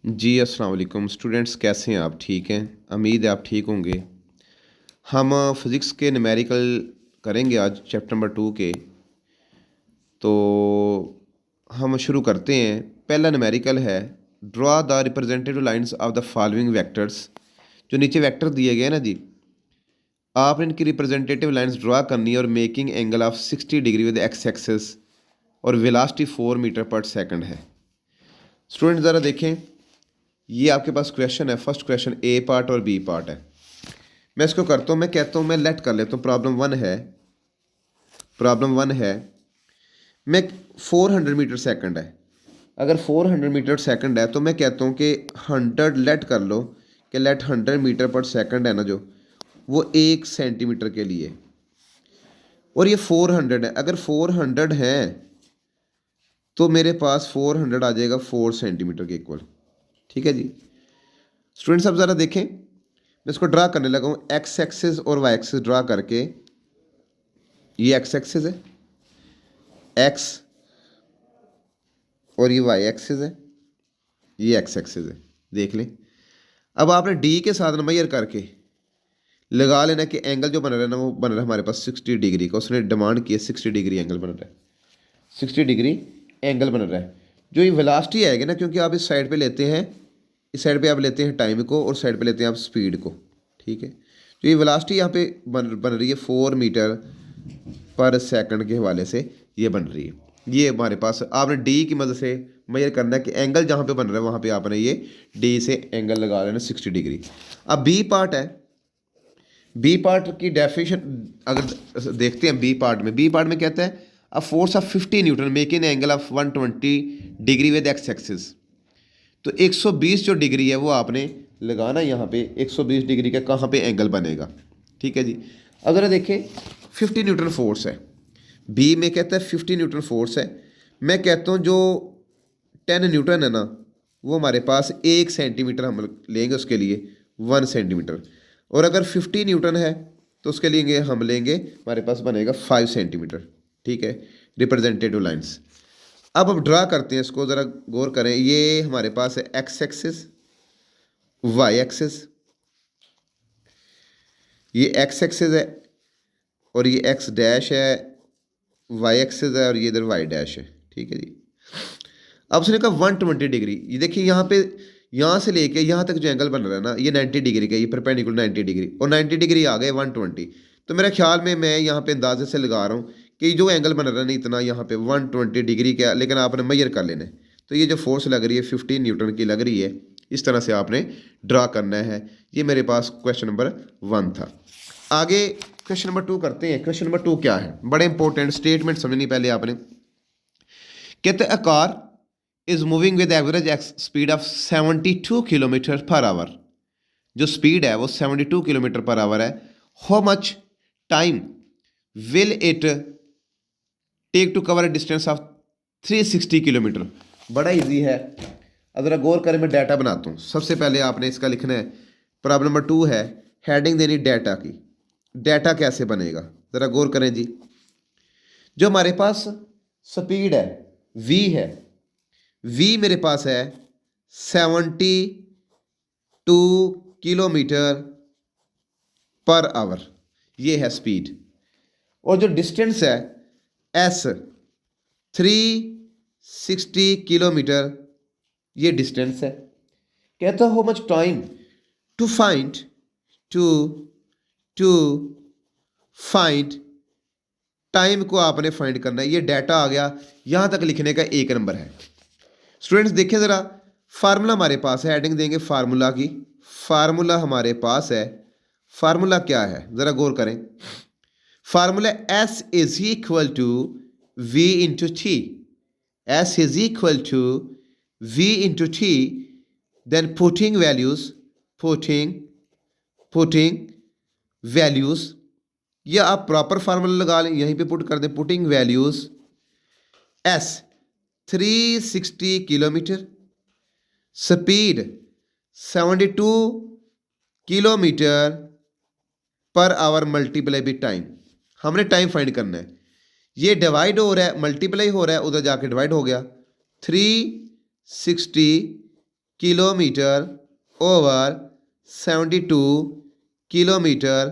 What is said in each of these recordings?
जी अस्सलाम वालेकुम स्टूडेंट्स, कैसे हैं आप? ठीक हैं, उम्मीद है आप ठीक होंगे। हम फिज़िक्स के न्यूमेरिकल करेंगे आज चैप्टर नंबर 2 के। तो हम शुरू करते हैं। पहला न्यूमेरिकल है, draw the representative lines of the following vectors. जो नीचे वेक्टर दिए गए हैं ना जी, आपने इनकी रिप्रेजेंटेटिव लाइंस ड्रा करनी है और making angle of 60 degree with x axis और वेलोसिटी 4 मीटर पर सेकंड है। स्टूडेंट ज़रा देखें, ये आपके पास क्वेश्चन है। फर्स्ट क्वेश्चन ए पार्ट और बी पार्ट है। मैं इसको करता हूँ, मैं कहता हूँ, मैं लेट कर लेता हूँ। प्रॉब्लम वन है मैं 400 मीटर सेकंड है। अगर 400 मीटर सेकंड है तो मैं कहता हूँ कि 100 लेट कर लो कि लेट 100 मीटर पर सेकंड है ना, जो वो 1 सेंटीमीटर के लिए, और ये 400 है। अगर 400 है तो मेरे पास 400 आ जाएगा 4 सेंटीमीटर के इक्वल। ठीक है जी। स्टूडेंट्स अब ज़रा देखें, मैं इसको ड्रा करने लगा हूँ। एक्स एक्सिस और वाई एक्सिस ड्रा करके, ये एक्स एक्सिस है, एक्स, और ये वाई एक्सिस है, ये एक्स एक्सिस है। देख लें। अब आपने डी के साथ नंबर करके लगा लेना कि एंगल जो बन रहा है ना, वो बन रहा है हमारे पास 60 डिग्री का। उसने डिमांड की है 60 डिग्री एंगल बन रहा है, 60 डिग्री एंगल बन रहा है। जो ये वेलोसिटी आएगी ना, क्योंकि आप इस साइड पे लेते हैं, इस साइड पे आप लेते हैं टाइम को और साइड पे लेते हैं आप स्पीड को। ठीक है। जो ये वेलोसिटी यहाँ पे बन रही है 4 मीटर पर सेकंड के हवाले से ये बन रही है। ये हमारे पास आपने डी की मदद से मेजर करना है कि एंगल जहाँ पे बन रहा है वहाँ पे आपने ये डी से एंगल लगा लेना 60 डिग्री। अब बी पार्ट है। बी पार्ट की डेफिनेशन अगर देखते हैं, बी पार्ट में कहता है a force of 50 Newton making angle of 120 degree with x axis. तो 120 जो डिग्री है वो आपने लगाना यहाँ पे। 120 डिग्री का कहाँ पे एंगल बनेगा? ठीक है जी। अगर देखें 50 न्यूटन फोर्स है, बी में कहता है 50 न्यूटन फोर्स है। मैं कहता हूँ जो 10 न्यूटन है ना, वो हमारे पास 1 सेंटीमीटर हम लेंगे उसके लिए 1 सेंटीमीटर। और अगर 50 न्यूटन है तो उसके लिए हम लेंगे, हमारे पास बनेगा 5 सेंटीमीटर। ठीक है, रिप्रेजेंटेटिव लाइंस। अब ड्रा करते हैं इसको, ज़रा गौर करें। ये हमारे पास है एक्स एक्सिस, वाई एक्सिस, ये एक्स एक्सिस है और ये एक्स डैश है, वाई एक्सिस है और ये इधर वाई डैश है। ठीक है जी। अब उसने कहा 120 डिग्री। ये देखिए यहाँ पे, यहाँ से लेके यहाँ तक जो एंगल बन रहा है ना, ये 90 डिग्री का, ये परपेंडिकुलर 90 डिग्री, और 90 डिग्री आ गए 120। तो मेरे ख्याल में मैं यहाँ पे अंदाजे से लगा रहा हूँ कि जो एंगल बन रहा है ना इतना, यहाँ पे 120 डिग्री का, लेकिन आपने मेजर कर लेना है। तो ये जो फोर्स लग रही है 15 न्यूटन की लग रही है। इस तरह से आपने ड्रा करना है। ये मेरे पास क्वेश्चन नंबर 1 था। आगे क्वेश्चन नंबर 2 करते हैं। क्वेश्चन नंबर 2 क्या है? बड़े इंपॉर्टेंट स्टेटमेंट समझनी पहले आपने। कहते हैं a car is moving with average speed of 72 kilometre per hour. जो स्पीड है वो 72 किलोमीटर पर आवर है। How much time will it take to cover a distance of 360 kilometre. बड़ा इजी है। अगर गौर करें, मैं डाटा बनाता हूँ। सबसे पहले आपने इसका लिखना है। प्रॉब्लम नंबर 2 है, हेडिंग देनी डाटा की। डाटा कैसे बनेगा ज़रा गौर करें जी। जो हमारे पास स्पीड है v है, v मेरे पास है 72 किलोमीटर पर आवर, ये है स्पीड। और जो डिस्टेंस है s 360 किलोमीटर, ये डिस्टेंस है। कहता how much time to find to to find time को आपने फाइंड करना है। ये डाटा आ गया, यहां तक लिखने का 1 नंबर है। स्टूडेंट्स देखें ज़रा, फार्मूला हमारे पास है, हेडिंग देंगे फार्मूला की। फार्मूला हमारे पास है। फार्मूला क्या है ज़रा गौर करें। Formula S is equal to V into T. S is equal to V into T. Then putting values, putting putting values, या आप प्रॉपर फार्मूला लगा लें, यहीं पे पुट कर दें। Putting values S 360 kilometre, speed 72 kilometre per our multiply by time. हमने time find करना है। ये डिवाइड हो रहा है, मल्टीप्लाई हो रहा है, उधर जाके डिवाइड हो गया। 360 kilometre over 72 kilometre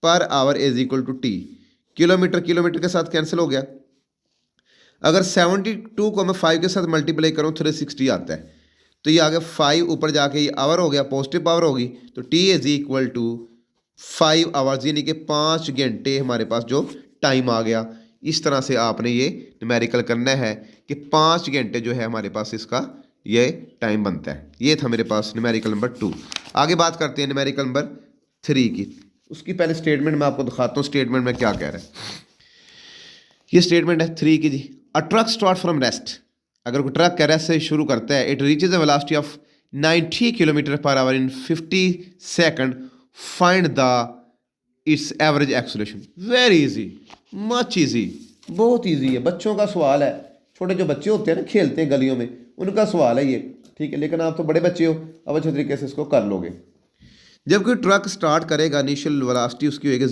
per hour is equal to T. Kilometre kilometre के साथ कैंसिल हो गया। अगर 72 को मैं 5 के साथ मल्टीप्लाई करूँ 360 आता है, तो ये आ गया 5 ऊपर जाके ये आवर हो गया, पॉजिटिव पावर होगी, तो T is equal to 5 hours, यानी कि 5 घंटे हमारे पास जो टाइम आ गया। इस तरह से आपने ये न्यूमेरिकल करना है कि 5 घंटे जो है हमारे पास इसका ये टाइम बनता है। ये था मेरे पास न्यूमेरिकल नंबर 2। आगे बात करते हैं न्यूमेरिकल नंबर 3 की। उसकी पहले स्टेटमेंट मैं आपको दिखाता हूँ, स्टेटमेंट में क्या कह रहा है। ये स्टेटमेंट है 3 की जी। अ ट्रक स्टार्ट फ्रॉम रेस्ट, अगर कोई ट्रक का रेस्ट से शुरू करता है, it reaches a velocity of 90 kilometre per our in 50 second, find the it's average acceleration. Very easy, much easy, बहुत इजी है, बच्चों का सवाल है। छोटे जो बच्चे होते हैं ना, खेलते हैं गलियों में, उनका सवाल है ये, ठीक है। लेकिन आप तो बड़े बच्चे हो, अब अच्छे तरीके से इसको कर लोगे। जब कोई ट्रक स्टार्ट करेगा, इनिशियल वेलोसिटी उसकी होगी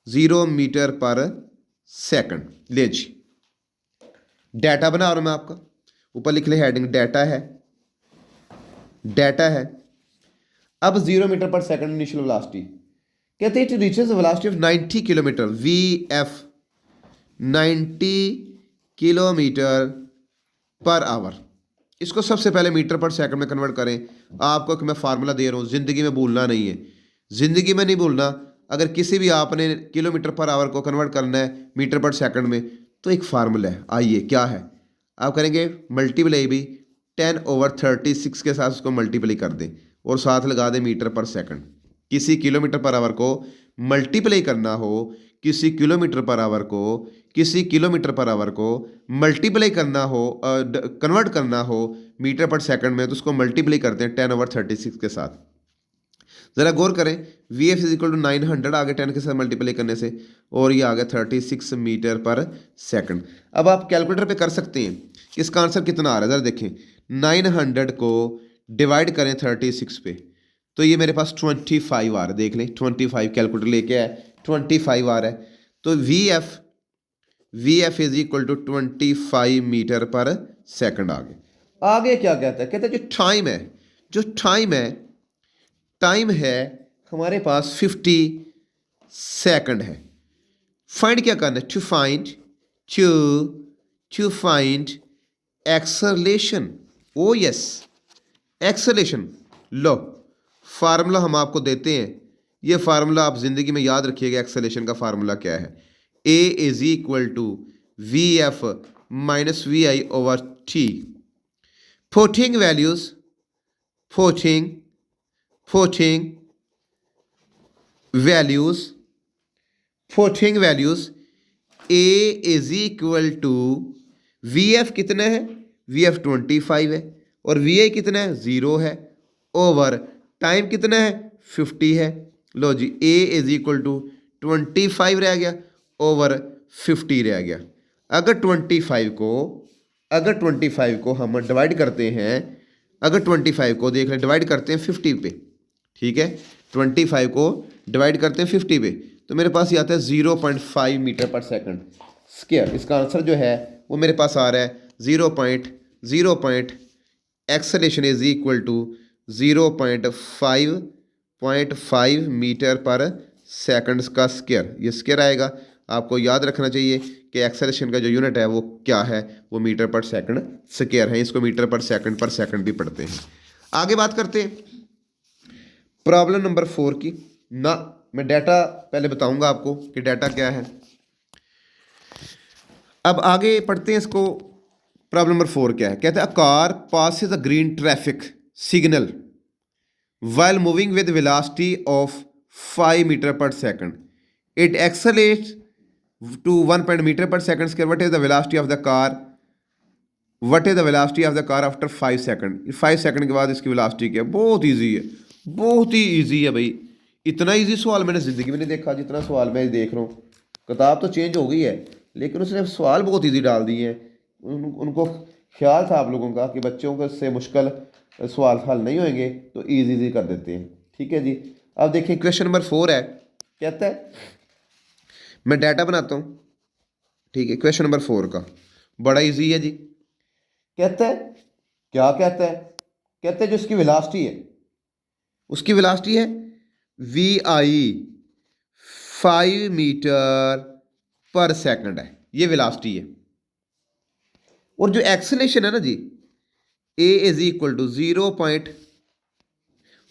0 मीटर पर सेकंड। ले जी, डाटा बना रहा हूं मैं आपका, ऊपर लिख ले हेडिंग डाटा है, डाटा है। अब 0 metre per second initial velocity, कहते हैं it reaches velocity of 90 kilometre, V F 90 kilometre per our. इसको सबसे पहले मीटर पर सेकंड में कन्वर्ट करें। आपको कि मैं फार्मूला दे रहा हूँ, ज़िंदगी में भूलना नहीं है, ज़िंदगी में नहीं भूलना। अगर किसी भी आपने किलोमीटर पर आवर को कन्वर्ट करना है मीटर पर सेकंड में, तो एक फार्मूला है, आइए क्या है। आप करेंगे मल्टीप्लाई भी 10/36 के साथ उसको मल्टीप्लाई कर दें और साथ लगा दें मीटर पर सेकंड। किसी किलोमीटर पर आवर को मल्टीप्लाई करना हो, किसी किलोमीटर पर आवर को, किसी किलोमीटर पर आवर को मल्टीप्लाई करना हो, कन्वर्ट करना हो मीटर पर सेकंड में, तो उसको मल्टीप्लाई करते हैं 10/36 के साथ। ज़रा गौर करें, V F is equal to 900 आगे 10 के साथ मल्टीप्लाई करने से, और ये आ गया 36 मीटर पर सेकंड। अब आप कैलकुलेटर पे कर सकते हैं कि इसका आंसर कितना आ रहा है। ज़रा देखें, 900 को डिवाइड करें 36 पे, तो ये मेरे पास 25 आ रहा है। देख लें, 25 कैलकुलेटर लेके आए, 25 आ रहा है। तो V F is equal to 25 metre per second आ गया। आगे क्या कहता है, कहता है जो टाइम है, जो टाइम है हमारे पास 50 सेकंड है। फाइंड क्या करना है, to find acceleration. Oh yes, acceleration. लो, फार्मूला हम आपको देते हैं, ये फार्मूला आप जिंदगी में याद रखिएगा। एक्सेलरेशन का फार्मूला क्या है, A is equal to V F minus V I over T. Putting values, putting values A is equal to V F कितना है, वी एफ 25 है, और वी आई कितना है 0 है, ओवर टाइम कितना है 50 है। लो जी, ए इज इक्वल टू 25 रह गया, ओवर 50 रह गया। अगर 25 को हम डिवाइड करते हैं, अगर 25 को देख लें डिवाइड करते हैं 50 पे, ठीक है, 25 को डिवाइड करते हैं 50 पे, तो मेरे पास ये आता है 0.5 मीटर पर सेकंड स्क्वायर। इसका आंसर जो है वो मेरे पास आ रहा है 0.0 acceleration is equal to 0.5 metre per second का स्क्वायर। ये स्क्वायर आएगा। आपको याद रखना चाहिए कि एक्सेलरेशन का जो यूनिट है वो क्या है, वो मीटर पर सेकंड स्क्वायर है। इसको मीटर पर सेकंड भी पढ़ते हैं। आगे बात करते हैं प्रॉब्लम नंबर 4 की। ना, मैं डाटा पहले बताऊंगा आपको कि डाटा क्या है। अब आगे पढ़ते हैं इसको। प्रॉब्लम नंबर 4 क्या है, कहते हैं a car passes a green traffic signal while moving with velocity of 5 meter per second. It accelerates to 1 meter per second square. What is the velocity of the car? What is the velocity of the car after 5 second? 5 second के बाद इसकी velocity क्या है? बहुत easy है, बहुत ही easy है भाई। इतना ईजी सवाल मैंने ज़िंदगी में नहीं देखा जितना सवाल मैं देख रहा हूँ। किताब तो चेंज हो गई है, लेकिन उसने सवाल बहुत ईजी डाल दिए हैं। उनको ख्याल था आप लोगों का कि बच्चों को इससे मुश्किल सवाल हल नहीं होंगे, तो ईजी कर देते हैं। ठीक है जी। अब देखिए क्वेश्चन नंबर 4 है, कहता है, मैं डाटा बनाता हूँ, ठीक है। क्वेश्चन नंबर 4 का बड़ा इजी है जी। कहता है, क्या कहता है, कहते हैं जो इसकी वेलोसिटी है, उसकी वेलोसिटी है वी आई 5 मीटर पर सेकंड है, ये वेलोसिटी है। और जो एक्सेलेरेशन है ना जी, ए is equal to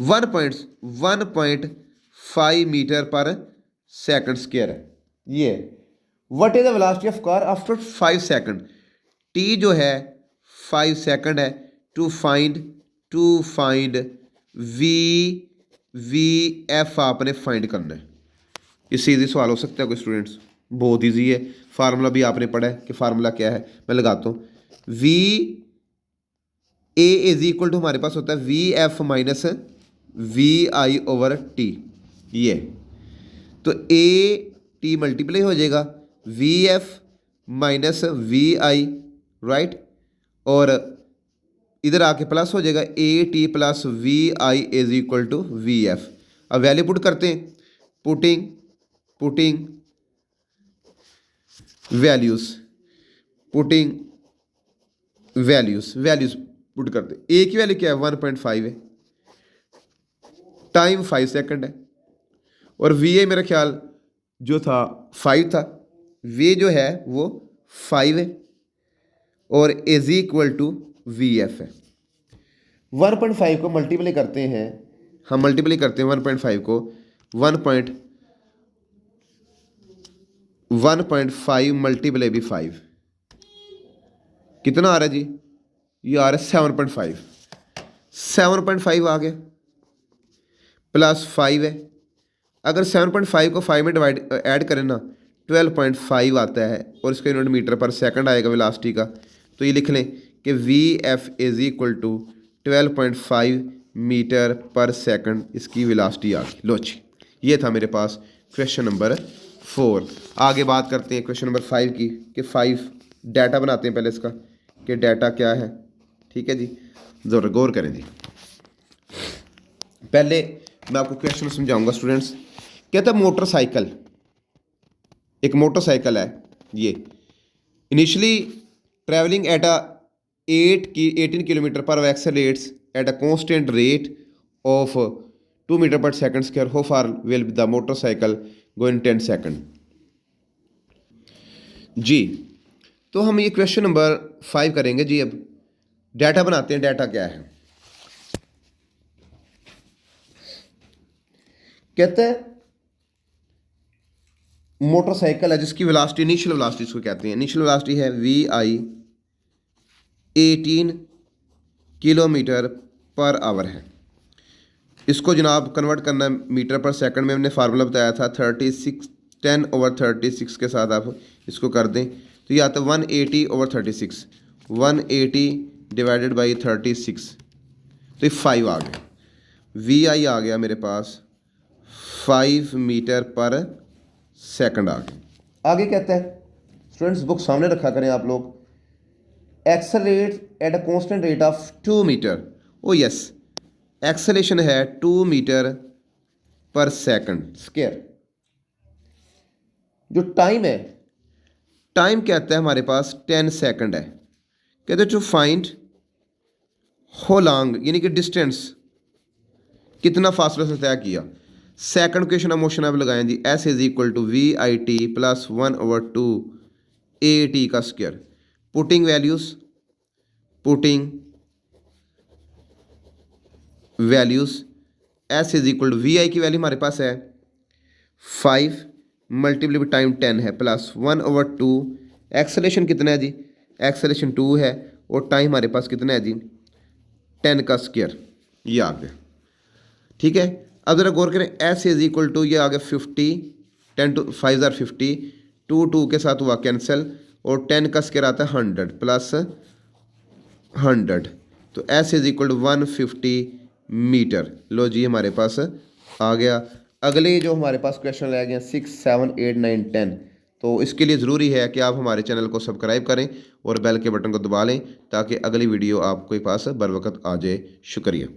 1.5 metre per second square है। ये what is the velocity of car after 5 second, T जो है 5 सेकंड है। टू फाइंड वी एफ आपने फाइंड करना है। इससे इजी सवाल हो सकता है कोई स्टूडेंट्स, बहुत इजी है। फार्मूला भी आपने पढ़ा है कि फार्मूला क्या है, मैं लगाता हूँ। V A is equal to हमारे पास होता है V F minus V I over T. ये तो ए टी मल्टीप्लाई हो जाएगा V F minus V I, right, और इधर आके प्लस हो जाएगा A T plus V I is equal to V F. अब वैल्यू पुट करते हैं, पुटिंग वैल्यूज पुट करते हैं। ए की वैल्यू क्या है 1.5 है, टाइम 5 सेकंड है, और वी ए मेरा ख्याल जो था 5 था, वी जो है वो 5 है, और is equal to V F है। 1.5 को मल्टीप्लाई करते हैं, हम मल्टीप्लाई करते हैं 1.5 को 1.5 मल्टीप्लाई भी 5, कितना आ रहा है जी, ये आ रहा है 7.5 आ गया, प्लस 5 है। अगर 7.5 को 5 में डिवाइड ऐड करें ना 12.5 आता है, और इसका यूनिट मीटर पर सेकंड आएगा वेलोसिटी का। तो ये लिख लें कि V F is equal to 12.5 metre per second इसकी वेलोसिटी आ गई। लो जी, ये था मेरे पास क्वेश्चन नंबर 4। आगे बात करते हैं क्वेश्चन नंबर 5 की, कि 5 डाटा बनाते हैं पहले इसका, कि डाटा क्या है। ठीक है जी, ज़रूर गौर करें जी। पहले मैं आपको क्वेश्चन समझाऊंगा स्टूडेंट्स। कहता है मोटरसाइकिल, एक मोटरसाइकिल है ये, initially travelling at a 18 kilometre per accelerates at a constant rate of 2 metre per second square. How far will the motorcycle go in 10 second. जी, तो हम ये क्वेश्चन नंबर 5 करेंगे जी। अब डाटा बनाते हैं, डाटा क्या है। कहते हैं मोटरसाइकिल है जिसकी वेलोसिटी, इनिशियल वेलोसिटी इसको कहते हैं, इनिशियल वेलोसिटी है V I 18 kilometre per hour है। इसको जनाब कन्वर्ट करना मीटर पर सेकंड में हमने फार्मूला बताया था 10/36 के साथ आप इसको कर दें तो ये आता है 180/36, 180 डिवाइडेड बाई 36, तो ये 5 आ गया। वी आई आ गया मेरे पास 5 मीटर पर सेकंड आ गया। आगे कहते हैं स्टूडेंट्स, बुक सामने रखा करें आप लोग। Accelerate at a constant rate of 2 metre. Oh yes, acceleration है 2 मीटर पर सेकंड स्क्वायर। जो टाइम है, टाइम कहता है हमारे पास 10 सेकंड है। कहते हैं टू फाइंड हाउ लॉन्ग, यानी कि डिस्टेंस, कितना फासला से तय किया। सेकंड क्वेश्चन ऑफ मोशन आप लगाएं जी, S is equal to V I T plus 1/2 A T का square. Putting values S is equal to V I की वैल्यू हमारे पास है 5 मल्टीप्लाई बाई टाइम 10 है प्लस 1/2। एक्सेलेरेशन कितना है जी, एक्सेलेरेशन 2 है, और टाइम हमारे पास कितना है जी 10 का स्क्वायर, ये आ गया। ठीक है, अब ज़रा गौर करें, एस इज इक्वल टू ये आ गया 50, 10 to 5 = 50, 2 के साथ हुआ कैंसिल, और 10 का स्क्वायर आता है 100 प्लस 100, तो S is equal to 150 metre. लो जी, हमारे पास आ गया। अगले जो हमारे पास क्वेश्चन रह गए 6, 7, 8, 9, 10, तो इसके लिए ज़रूरी है कि आप हमारे चैनल को सब्सक्राइब करें और बेल के बटन को दबा लें ताकि अगली वीडियो आपके पास बर वक्त आ जाए। शुक्रिया।